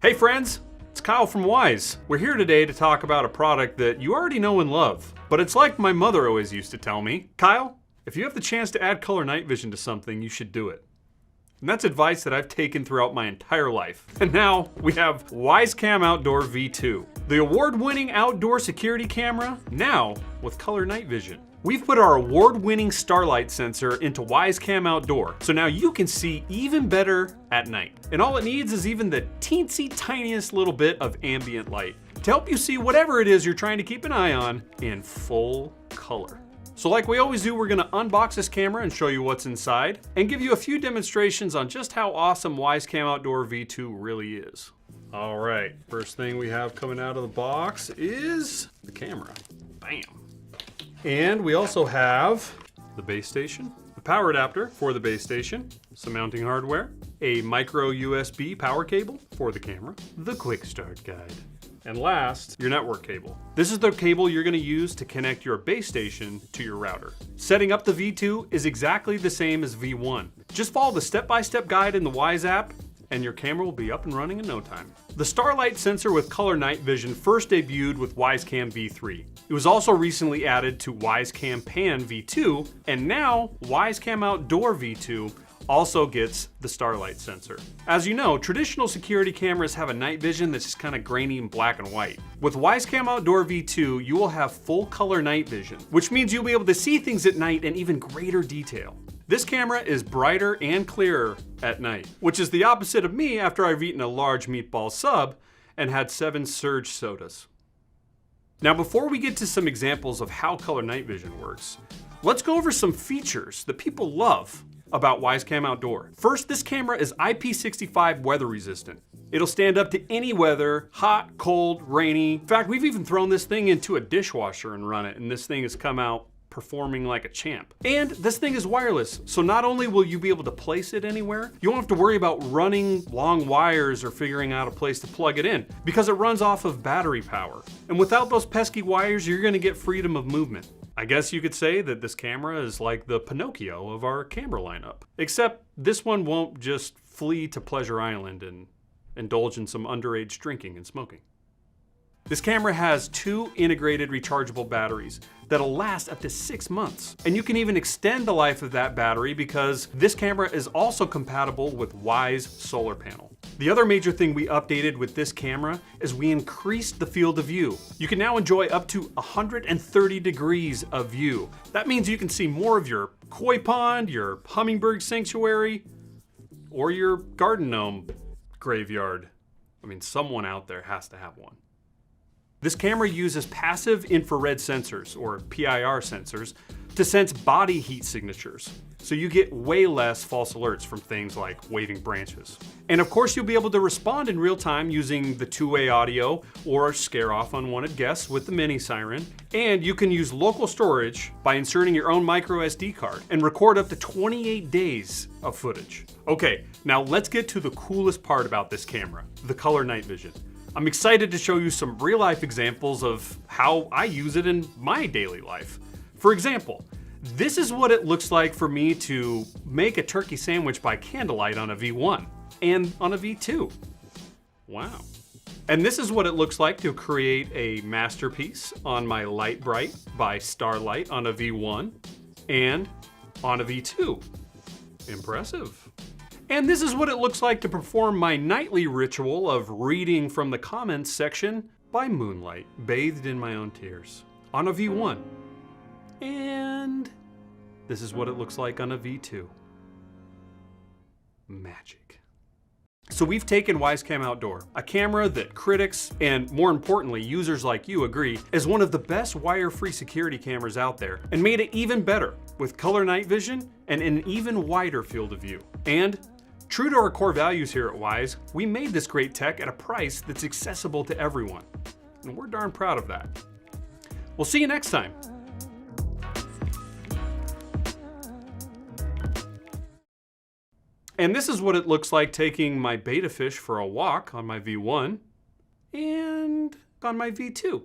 Hey friends, it's Kyle from Wyze. We're here today to talk about a product that you already know and love. But it's like my mother always used to tell me, Kyle, if you have the chance to add color night vision to something, you should do it. And that's advice that I've taken throughout my entire life. And now we have Wyze Cam Outdoor V2, the award-winning outdoor security camera, now with color night vision. We've put our award-winning Starlight Sensor into Wyze Cam Outdoor, so now you can see even better at night. And all it needs is even the teensy tiniest little bit of ambient light to help you see whatever it is you're trying to keep an eye on in full color. So like we always do, we're gonna unbox this camera and show you what's inside and give you a few demonstrations on just how awesome Wyze Cam Outdoor V2 really is. All right, first thing we have coming out of the box is the camera. Bam. And we also have the base station, the power adapter for the base station, some mounting hardware, a micro USB power cable for the camera, the quick start guide, and last, your network cable. This is the cable you're gonna use to connect your base station to your router. Setting up the V2 is exactly the same as V1. Just follow the step-by-step guide in the Wyze app and your camera will be up and running in no time. The Starlight Sensor with color night vision first debuted with Wyze Cam V3. It was also recently added to Wyze Cam Pan V2, and now Wyze Cam Outdoor V2 also gets the Starlight Sensor. As you know, traditional security cameras have a night vision that's just kind of grainy and black and white. With Wyze Cam Outdoor V2, you will have full color night vision, which means you'll be able to see things at night in even greater detail. This camera is brighter and clearer at night, which is the opposite of me after I've eaten a large meatball sub and had 7 Surge sodas. Now before we get to some examples of how color night vision works, let's go over some features that people love about Wyze Cam Outdoor. First, this camera is IP65 weather resistant. It'll stand up to any weather, hot, cold, rainy. In fact, we've even thrown this thing into a dishwasher and run it, and this thing has come out performing like a champ. And this thing is wireless, so not only will you be able to place it anywhere, you won't have to worry about running long wires or figuring out a place to plug it in, because it runs off of battery power. And without those pesky wires, you're gonna get freedom of movement. I guess you could say that this camera is like the Pinocchio of our camera lineup. Except this one won't just flee to Pleasure Island and indulge in some underage drinking and smoking. This camera has 2 integrated rechargeable batteries that'll last up to 6 months. And you can even extend the life of that battery because this camera is also compatible with Wyze solar panel. The other major thing we updated with this camera is we increased the field of view. You can now enjoy up to 130 degrees of view. That means you can see more of your koi pond, your hummingbird sanctuary, or your garden gnome graveyard. I mean, someone out there has to have one. This camera uses passive infrared sensors, or PIR sensors, to sense body heat signatures. So you get way less false alerts from things like waving branches. And of course you'll be able to respond in real time using the 2-way audio or scare off unwanted guests with the mini siren. And you can use local storage by inserting your own micro SD card and record up to 28 days of footage. Okay, now let's get to the coolest part about this camera, the color night vision. I'm excited to show you some real life examples of how I use it in my daily life. For example, this is what it looks like for me to make a turkey sandwich by candlelight on a V1 and on a V2. Wow. And this is what it looks like to create a masterpiece on my Light Bright by Starlight on a V1 and on a V2. Impressive. And this is what it looks like to perform my nightly ritual of reading from the comments section by moonlight, bathed in my own tears, on a V1. And this is what it looks like on a V2. Magic. So we've taken Wyze Cam Outdoor, a camera that critics and more importantly users like you agree is one of the best wire-free security cameras out there, and made it even better with color night vision and an even wider field of view. And true to our core values here at Wyze, we made this great tech at a price that's accessible to everyone. And we're darn proud of that. We'll see you next time. And this is what it looks like taking my betta fish for a walk on my V1 and on my V2.